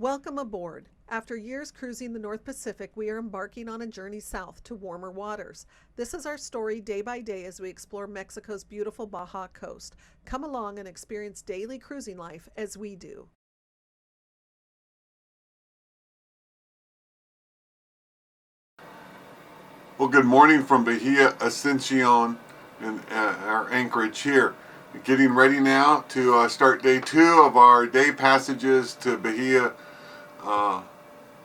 Welcome aboard. After years cruising the North Pacific, we are embarking on a journey south to warmer waters. This is our story day by day as we explore Mexico's beautiful Baja coast. Come along and experience daily cruising life as we do. Well, good morning from Bahia Ascension and our anchorage here. Getting ready now to start day 2 of our day passages to Bahia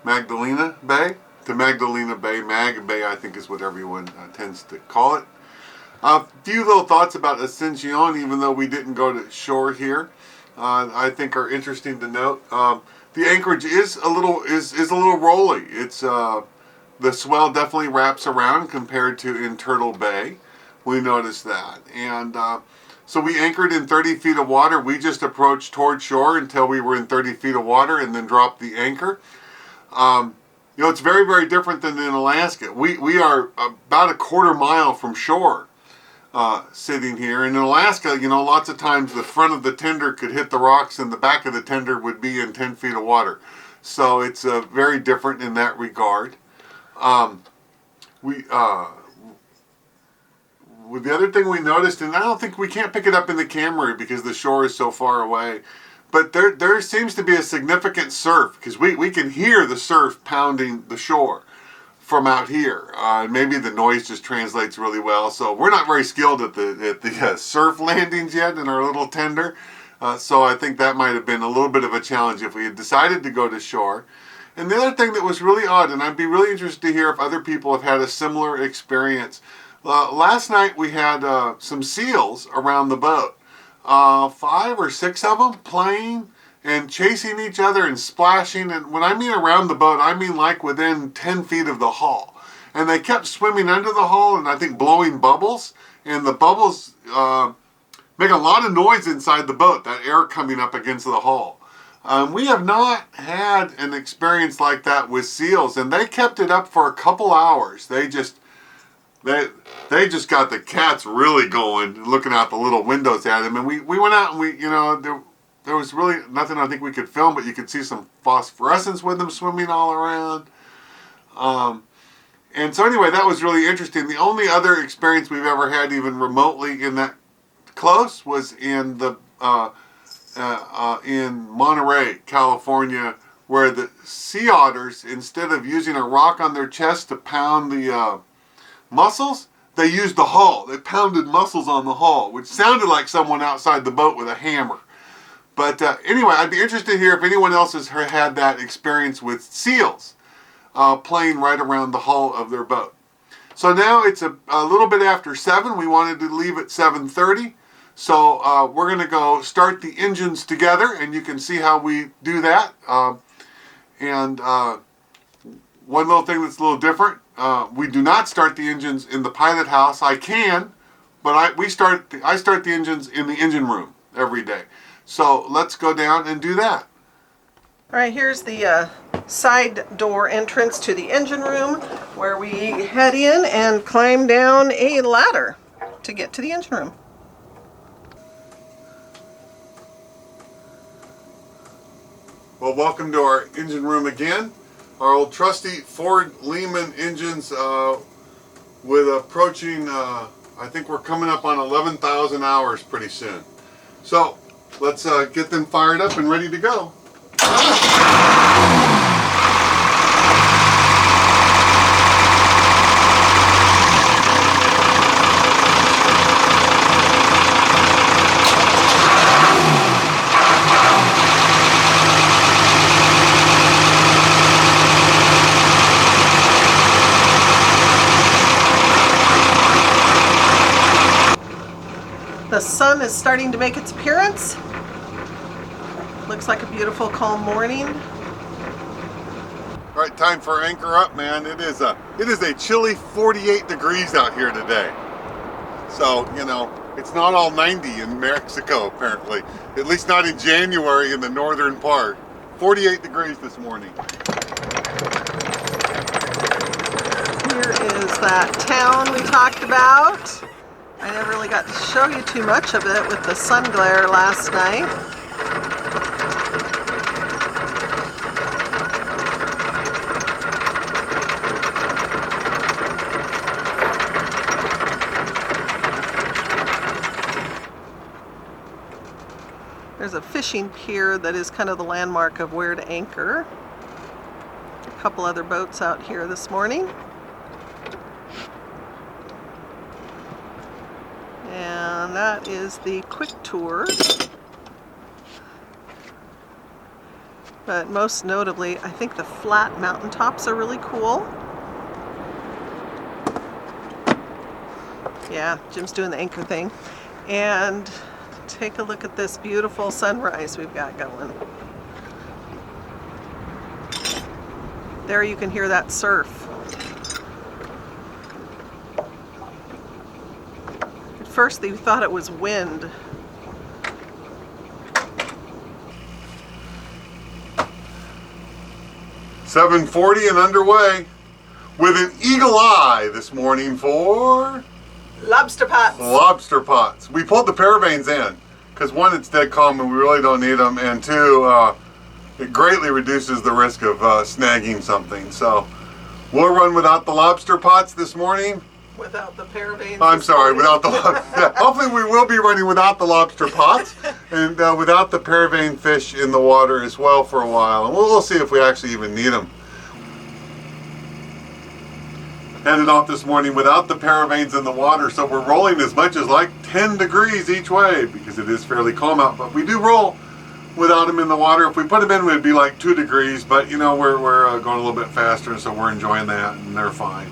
Magdalena Bay. Mag Bay I think is what everyone tends to call it. A few little thoughts about Ascension, even though we didn't go to shore here, I think are interesting to note. The anchorage is a little rolly. It's the swell definitely wraps around compared to in Turtle Bay. We noticed that. And so we anchored in 30 feet of water. We just approached toward shore until we were in 30 feet of water and then dropped the anchor. It's very, very different than in Alaska. We are about a quarter mile from shore sitting here. And in Alaska, lots of times the front of the tender could hit the rocks and the back of the tender would be in 10 feet of water. So it's very different in that regard. The other thing we noticed, and I don't think we can't pick it up in the camera because the shore is so far away, but there seems to be a significant surf because we can hear the surf pounding the shore from out here. Maybe the noise just translates really well. So we're not very skilled at the surf landings yet in our little tender. So I think that might have been a little bit of a challenge if we had decided to go to shore. And the other thing that was really odd, and I'd be really interested to hear if other people have had a similar experience. Last night we had some seals around the boat. 5 or 6 of them playing and chasing each other and splashing. And when I mean around the boat, I mean like within 10 feet of the hull. And they kept swimming under the hull and I think blowing bubbles. And the bubbles make a lot of noise inside the boat, that air coming up against the hull. We have not had an experience like that with seals, and they kept it up for a couple hours. They just got the cats really going, looking out the little windows at them. And we went out and there was really nothing I think we could film, but you could see some phosphorescence with them swimming all around. And so anyway, that was really interesting. The only other experience we've ever had, even remotely in that close, was in the in Monterey, California, where the sea otters, instead of using a rock on their chest to pound the mussels, they used the hull. They pounded mussels on the hull, which sounded like someone outside the boat with a hammer. But anyway, I'd be interested to hear if anyone else has had that experience with seals playing right around the hull of their boat. So now it's a little bit after 7. We wanted to leave at 7:30. So we're going to go start the engines together, and you can see how we do that. One little thing that's a little different, we do not start the engines in the pilot house. I can, but I start the engines in the engine room every day. So let's go down and do that. All right, here's the side door entrance to the engine room where we head in and climb down a ladder to get to the engine room. Well, welcome to our engine room again. Our old trusty Ford Lehman engines with approaching, I think we're coming up on 11,000 hours pretty soon. So let's get them fired up and ready to go. The sun is starting to make its appearance. Looks like a beautiful calm morning. All right, time for anchor up, man. It is a chilly 48 degrees out here today. So, it's not all 90 in Mexico, apparently. At least not in January in the northern part. 48 degrees this morning. Here is that town we talked about. I never really got to show you too much of it with the sun glare last night. fishing pier that is kind of the landmark of where to anchor. A couple other boats out here this morning. And that is the quick tour. But most notably, I think the flat mountaintops are really cool. Yeah, Jim's doing the anchor thing. And take a look at this beautiful sunrise we've got going. There you can hear that surf. At first they thought it was wind. "7:40 and underway with an eagle eye this morning for Lobster pots. lobster pots." We pulled the paravanes in because one, it's dead calm and we really don't need them, and two, it greatly reduces the risk of snagging something. So we'll run without the lobster pots this morning. Without the paravanes. I'm sorry, without the yeah, hopefully we will be running without the lobster pots and without the paravane fish in the water as well for a while, and we'll see if we actually even need them. Headed off this morning without the paravanes in the water, so we're rolling as much as like 10 degrees each way because it is fairly calm out, but we do roll without them in the water. If we put them in, it would be like 2 degrees, but you know, we're going a little bit faster, so we're enjoying that and they're fine.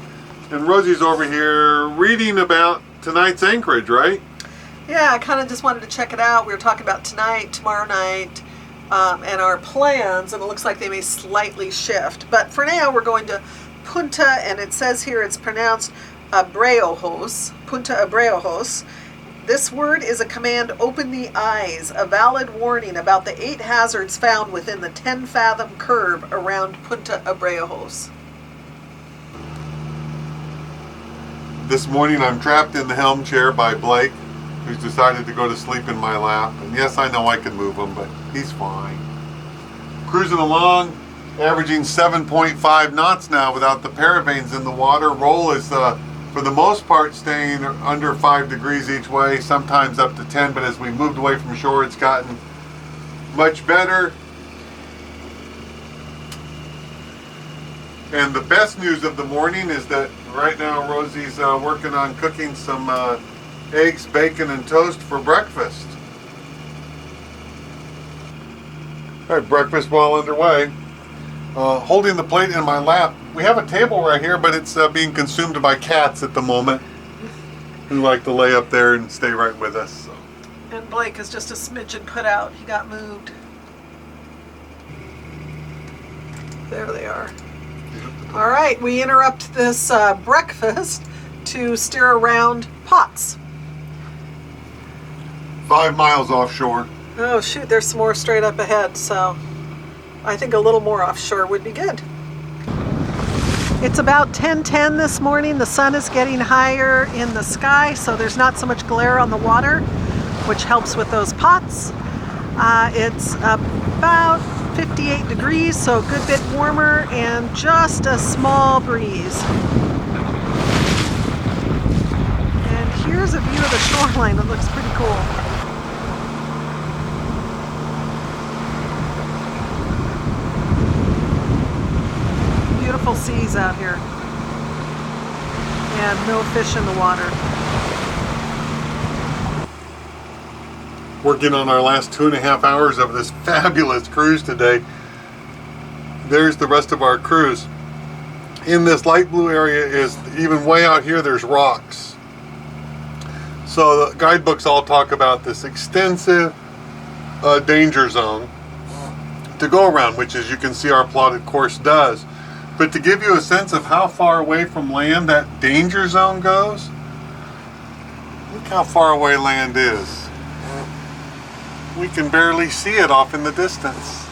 And Rosie's over here reading about tonight's anchorage, right? Yeah, I kind of just wanted to check it out. We were talking about tonight, tomorrow night, and our plans, and it looks like they may slightly shift. But for now, we're going to Punta, and it says here it's pronounced Abreojos, Punta Abreojos. This word is a command, open the eyes, a valid warning about the 8 hazards found within the 10-fathom curve around Punta Abreojos. This morning I'm trapped in the helm chair by Blake, who's decided to go to sleep in my lap. And yes, I know I can move him, but he's fine. Cruising along, averaging 7.5 knots now without the paravanes in the water. Roll is, for the most part, staying under 5 degrees each way, sometimes up to 10, but as we moved away from shore, it's gotten much better. And the best news of the morning is that right now Rosie's working on cooking some eggs, bacon, and toast for breakfast. All right, breakfast well underway. Holding the plate in my lap. We have a table right here, but it's being consumed by cats at the moment who like to lay up there and stay right with us. So. And Blake is just a smidgen put out. He got moved. There they are. All right, we interrupt this breakfast to steer around Potts. 5 miles offshore. Oh shoot, there's some more straight up ahead, so I think a little more offshore would be good. It's about 10:10 this morning. The sun is getting higher in the sky, so there's not so much glare on the water, which helps with those pots. It's about 58 degrees, so a good bit warmer, and just a small breeze. And here's a view of the shoreline that looks pretty cool. Beautiful seas out here. And no fish in the water. Working on our last 2.5 hours of this fabulous cruise today. There's the rest of our cruise. In this light blue area is, even way out here, there's rocks. So the guidebooks all talk about this extensive danger zone to go around, which, as you can see, our plotted course does. But to give you a sense of how far away from land that danger zone goes, look how far away land is. We can barely see it off in the distance.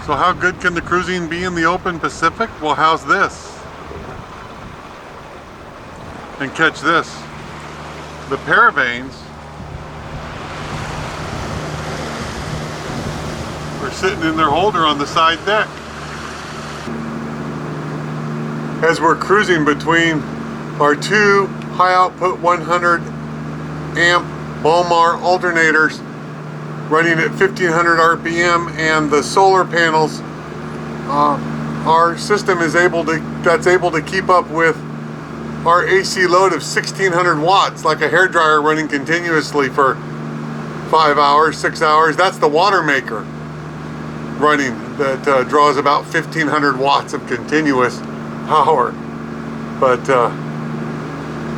So how good can the cruising be in the open Pacific? Well, how's this? And catch this. The paravanes are sitting in their holder on the side deck. As we're cruising between our 2 high output 100 amp Bomar alternators, running at 1500 RPM, and the solar panels, our system is able to keep up with our AC load of 1600 watts, like a hairdryer running continuously for 5 hours, 6 hours. That's the water maker running that draws about 1500 watts of continuous power. But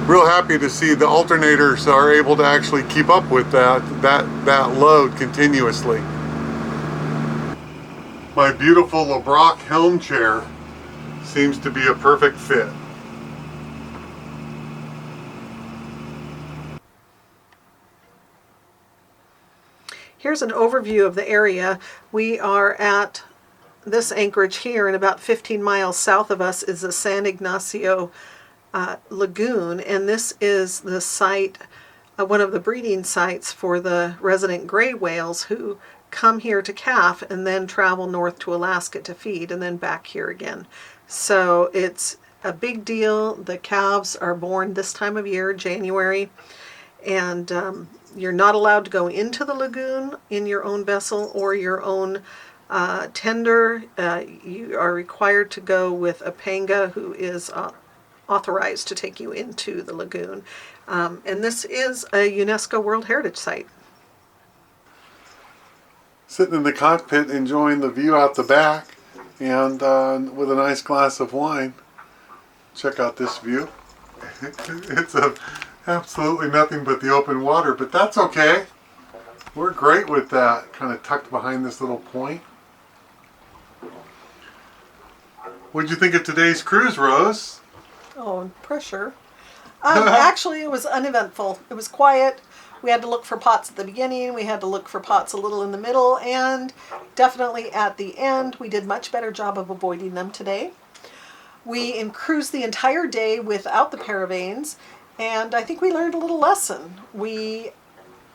real happy to see the alternators are able to actually keep up with that load continuously. My beautiful LeBrock helm chair seems to be a perfect fit. Here's an overview of the area. We are at this anchorage here, and about 15 miles south of us is the San Ignacio Lagoon, and this is the site, one of the breeding sites for the resident gray whales who come here to calf and then travel north to Alaska to feed and then back here again. So it's a big deal. The calves are born this time of year, January, and you're not allowed to go into the lagoon in your own vessel or your own tender. You are required to go with a panga who is authorized to take you into the lagoon. And this is a UNESCO World Heritage Site. Sitting in the cockpit enjoying the view out the back, and with a nice glass of wine. Check out this view. It's absolutely nothing but the open water, but that's okay. We're great with that, kind of tucked behind this little point. What'd you think of today's cruise, Rose? Oh, pressure. Actually, it was uneventful. It was quiet. We had to look for pots at the beginning. We had to look for pots a little in the middle, and definitely at the end. We did much better job of avoiding them today. We cruised the entire day without the paravanes, and I think we learned a little lesson. We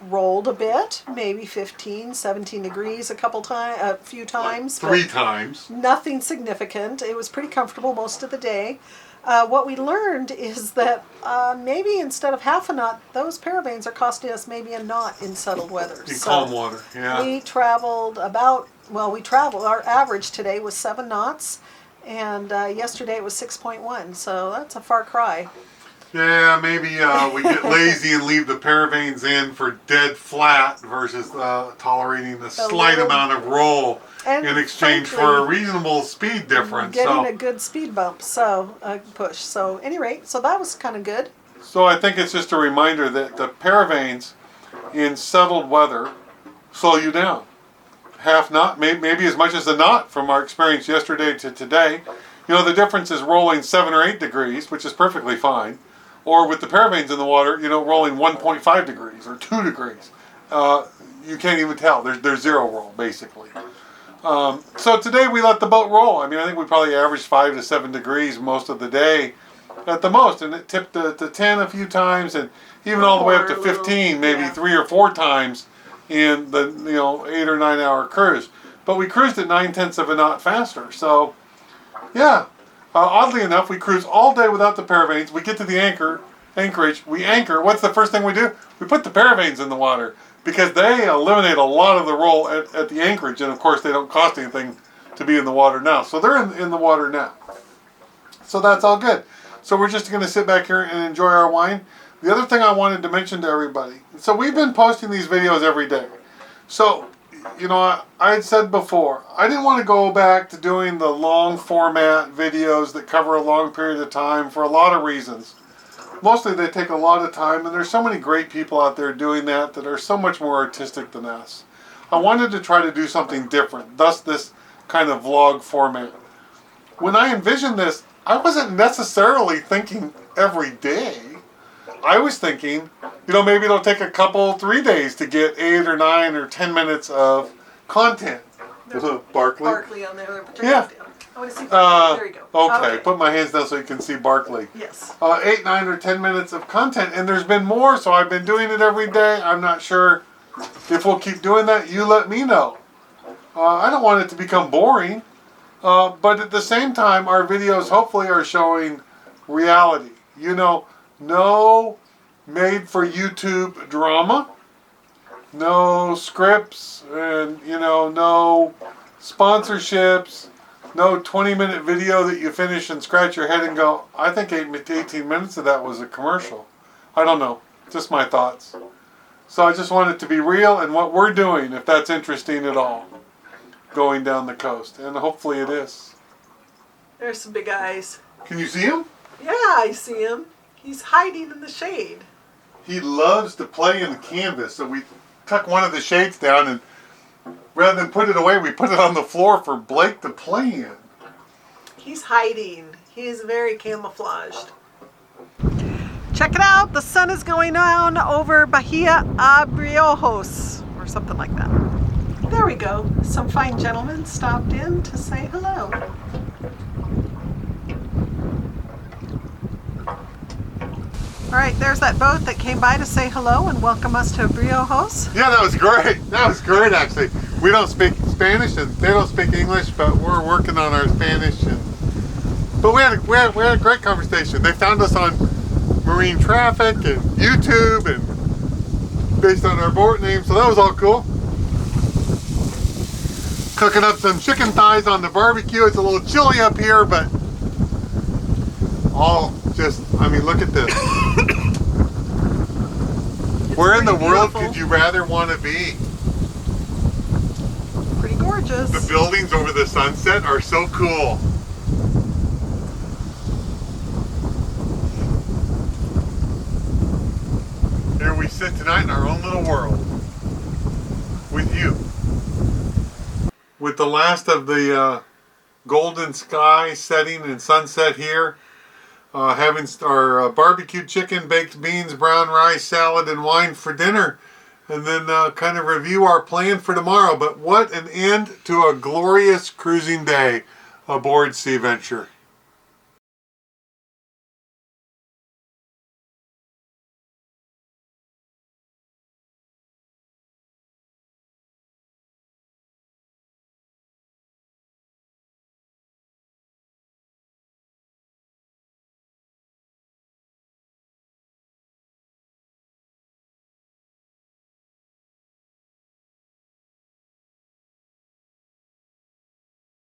rolled a bit, maybe 15, 17 degrees a few times. Three times. Nothing significant. It was pretty comfortable most of the day. What we learned is that maybe instead of half a knot, those paravanes are costing us maybe a knot in settled weather. In calm water, yeah. We traveled our average today was 7 knots, and yesterday it was 6.1, so that's a far cry. Yeah, maybe we get lazy and leave the paravanes in for dead flat versus tolerating a slight amount of roll in exchange for a reasonable speed difference. Getting a good speed bump, so push. So at any rate, so that was kind of good. So I think it's just a reminder that the paravanes in settled weather slow you down. Half knot, maybe as much as a knot from our experience yesterday to today. You know, the difference is rolling 7 or 8 degrees, which is perfectly fine. Or with the paravanes in the water, you know, rolling 1.5 degrees or 2 degrees. You can't even tell. There's zero roll, basically. So today we let the boat roll. I mean, I think we probably averaged 5 to 7 degrees most of the day at the most. And it tipped to 10 a few times, and even all the way up to 15, maybe 3 or 4 times in the 8 or 9 hour cruise. But we cruised at 9/10 of a knot faster. So, yeah. Oddly enough, we cruise all day without the paravanes. We get to the anchorage. We anchor. What's the first thing we do? We put the paravanes in the water because they eliminate a lot of the roll at the anchorage. And, of course, they don't cost anything to be in the water now. So they're in the water now. So that's all good. So we're just going to sit back here and enjoy our wine. The other thing I wanted to mention to everybody. So we've been posting these videos every day. So, you know, I had said before, I didn't want to go back to doing the long format videos that cover a long period of time for a lot of reasons. Mostly they take a lot of time, and there's so many great people out there doing that are so much more artistic than us. I wanted to try to do something different, thus this kind of vlog format. When I envisioned this, I wasn't necessarily thinking every day. I was thinking, you know, maybe it'll take a couple, 3 days to get 8 or 9 or 10 minutes of content. There's Barkley. Barkley on there. Yeah. I want to see Barkley. There you go. Okay, put my hands down so you can see Barkley. Yes. 8, 9, or 10 minutes of content, and there's been more, so I've been doing it every day. I'm not sure if we'll keep doing that. You let me know. I don't want it to become boring, but at the same time, our videos hopefully are showing reality. You know, no made for YouTube drama. no scripts, and no sponsorships, no 20-minute video that you finish and scratch your head and go, I think 18 minutes of that was a commercial. I don't know, just my thoughts. So I just want it to be real and what we're doing, if that's interesting at all, going down the coast, and hopefully it is. There's some big eyes. Can you see him? Yeah, I see him. He's hiding in the shade. He loves to play in the canvas, so we tuck one of the shades down, and rather than put it away, we put it on the floor for Blake to play in. He's hiding. He is very camouflaged. Check it out. The sun is going down over Bahia Abriojos, or something like that. There we go. Some fine gentlemen stopped in to say hello. All right, there's that boat that came by to say hello and welcome us to Abriojos. Yeah, that was great. That was great, actually. We don't speak Spanish and they don't speak English, but we're working on our Spanish. But we had a great conversation. They found us on Marine Traffic and YouTube and based on our boat name, so that was all cool. Cooking up some chicken thighs on the barbecue. It's a little chilly up here, but look at this. Where in the world could you rather want to be? Pretty gorgeous. The buildings over the sunset are so cool. Here we sit tonight in our own little world with you. With the last of the golden sky setting and sunset here, having our barbecued chicken, baked beans, brown rice, salad, and wine for dinner, and then kind of review our plan for tomorrow. But what an end to a glorious cruising day aboard Sea Venture.